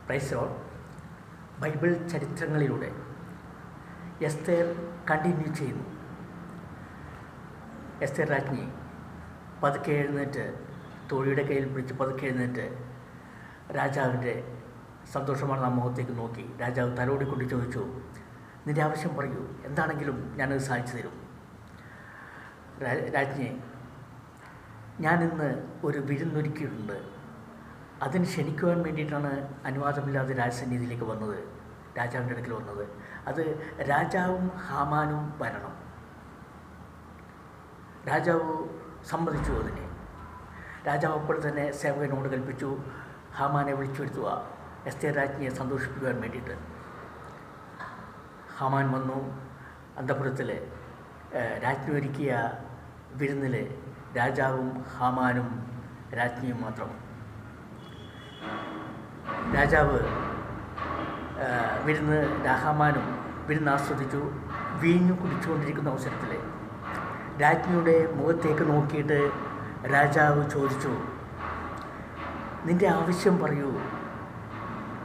Price lord. Bible ചരിത്രങ്ങളിലൂടെ Esther continue ചെയ്യുന്നു. Esther രാജ്ഞി പതുക്കെ എഴുന്നേറ്റ്, തോഴിയുടെ കയ്യിൽ പിടിച്ച് പതുക്കെ എഴുന്നേറ്റ് രാജാവിൻ്റെ സന്തോഷമാണ് ആ മുഖത്തേക്ക് നോക്കി. രാജാവ് തലോടിക്കൊണ്ട് ചോദിച്ചു, നിൻ്റെ ആവശ്യം പറയൂ, എന്താണെങ്കിലും ഞാനത് സാധിച്ചു തരും. രാജ്ഞി, ഞാനിന്ന് ഒരു വിരുന്നൊരുക്കിയിട്ടുണ്ട്. അതിന് ക്ഷണിക്കുവാൻ വേണ്ടിയിട്ടാണ് അനുവാദമില്ലാതെ രാജസന്നിധിയിലേക്ക് വന്നത്, രാജാവിൻ്റെ അടുക്കൽ വന്നത്. അത് രാജാവും ഹാമാനും വരണം. രാജാവ് സമ്മതിച്ചു അതിനെ. രാജാവ് അപ്പോൾ തന്നെ സേവകനോട് കൽപ്പിച്ചു, ഹാമാനെ വിളിച്ചു വരുത്തുക, എസ്തേർ രാജ്ഞിയെ സന്തോഷിപ്പിക്കുവാൻ വേണ്ടിയിട്ട്. ഹാമാൻ വന്നു. അന്തഃപുരത്തിൽ രാജ്ഞി ഒരുക്കിയ വിരുന്നിൽ രാജാവും ഹാമാനും രാജ്ഞിയും മാത്രം. രാജാവ് ഹാമാനും വിരുന്ന് ആസ്വദിച്ചു. വീഞ്ഞു കുടിച്ചുകൊണ്ടിരിക്കുന്ന അവസരത്തിൽ രാജ്ഞിയുടെ മുഖത്തേക്ക് നോക്കിയിട്ട് രാജാവ് ചോദിച്ചു, നിൻ്റെ ആവശ്യം പറയൂ,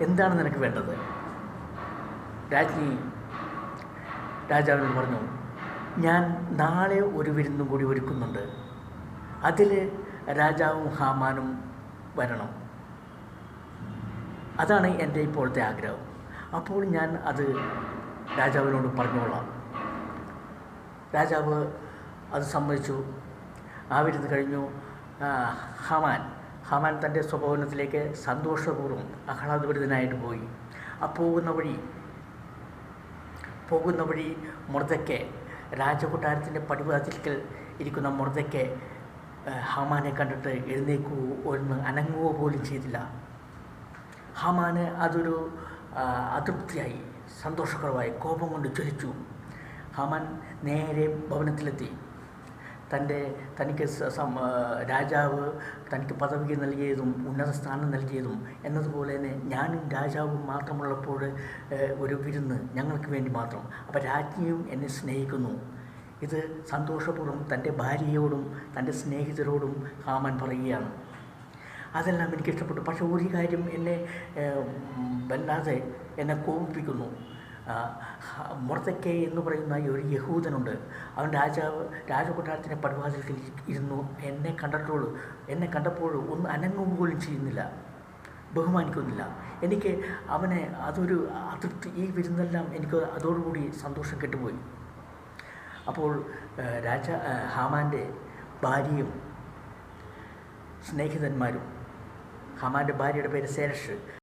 എന്താണ് നിനക്ക് വേണ്ടത്? രാജ്ഞി രാജാവിനോട് പറഞ്ഞു, ഞാൻ നാളെ ഒരു വിരുന്നും കൂടി ഒരുക്കുന്നുണ്ട്. അതിൽ രാജാവും ഹാമാനും വരണം. അതാണ് എൻ്റെ ഇപ്പോഴത്തെ ആഗ്രഹം. അപ്പോൾ ഞാൻ അത് രാജാവിനോട് പറഞ്ഞോളാം. രാജാവ് അത് സമ്മതിച്ചു. ആ വിരുന്ന് കഴിഞ്ഞു. ഹാമാൻ തൻ്റെ സ്വഭവനത്തിലേക്ക് സന്തോഷപൂർവ്വം ആഹ്ലാദഭരിതനായിട്ട് പോയി. ആ പോകുന്ന വഴി മൊർദെഖായ്, രാജകൊട്ടാരത്തിൻ്റെ പടിവാതിൽക്കൽ ഇരിക്കുന്ന മൊർദെഖായ് ഹാമാനെ കണ്ടിട്ട് എഴുന്നേക്കുകയോ ഒന്ന് അനങ്ങുകയോ പോലും ചെയ്തില്ല. ഹാമാന് അതൊരു അതൃപ്തിയായി, സന്തോഷക്കുറവായി, കോപം കൊണ്ട് ജ്വലിച്ചു. ഹാമാൻ നേരെ ഭവനത്തിലെത്തി. തനിക്ക് രാജാവ് തനിക്ക് പദവി നൽകിയതും ഉന്നത സ്ഥാനം നൽകിയതും എന്നതുപോലെ തന്നെ ഞാനും രാജാവും മാത്രമുള്ളപ്പോൾ ഒരു വിരുന്ന് ഞങ്ങൾക്ക് വേണ്ടി മാത്രം. അപ്പോൾ രാജ്ഞിയും എന്നെ സ്നേഹിക്കുന്നു. ഇത് സന്തോഷപൂർവ്വം തൻ്റെ ഭാര്യയോടും തൻ്റെ സ്നേഹിതരോടും ഹാമാൻ പറയുകയാണ്. അതെല്ലാം എനിക്കിഷ്ടപ്പെട്ടു. പക്ഷേ ഒരു കാര്യം എന്നെ വല്ലാതെ എന്നെ കോപിപ്പിക്കുന്നു. മൊർദെഖായ് എന്ന് പറയുന്ന ഒരു യഹൂദനുണ്ട്. അവൻ രാജകൊട്ടാരത്തിൻ്റെ പടിവാതിൽക്കൽ ഇരുന്നു. എന്നെ കണ്ടപ്പോൾ ഒന്ന് അനങ്ങുക പോലും ചെയ്യുന്നില്ല, ബഹുമാനിക്കുന്നില്ല. എനിക്ക് അവനെ അതൊരു അതൃപ്തി. ഈ വിരുന്നെല്ലാം എനിക്ക് അതോടുകൂടി സന്തോഷം കെട്ടുപോയി. അപ്പോൾ ഹാമാൻ്റെ ഭാര്യയും സ്നേഹിതന്മാരും, ഹാമാൻ്റെ ഭാര്യയുടെ പേര് സേരഷ്,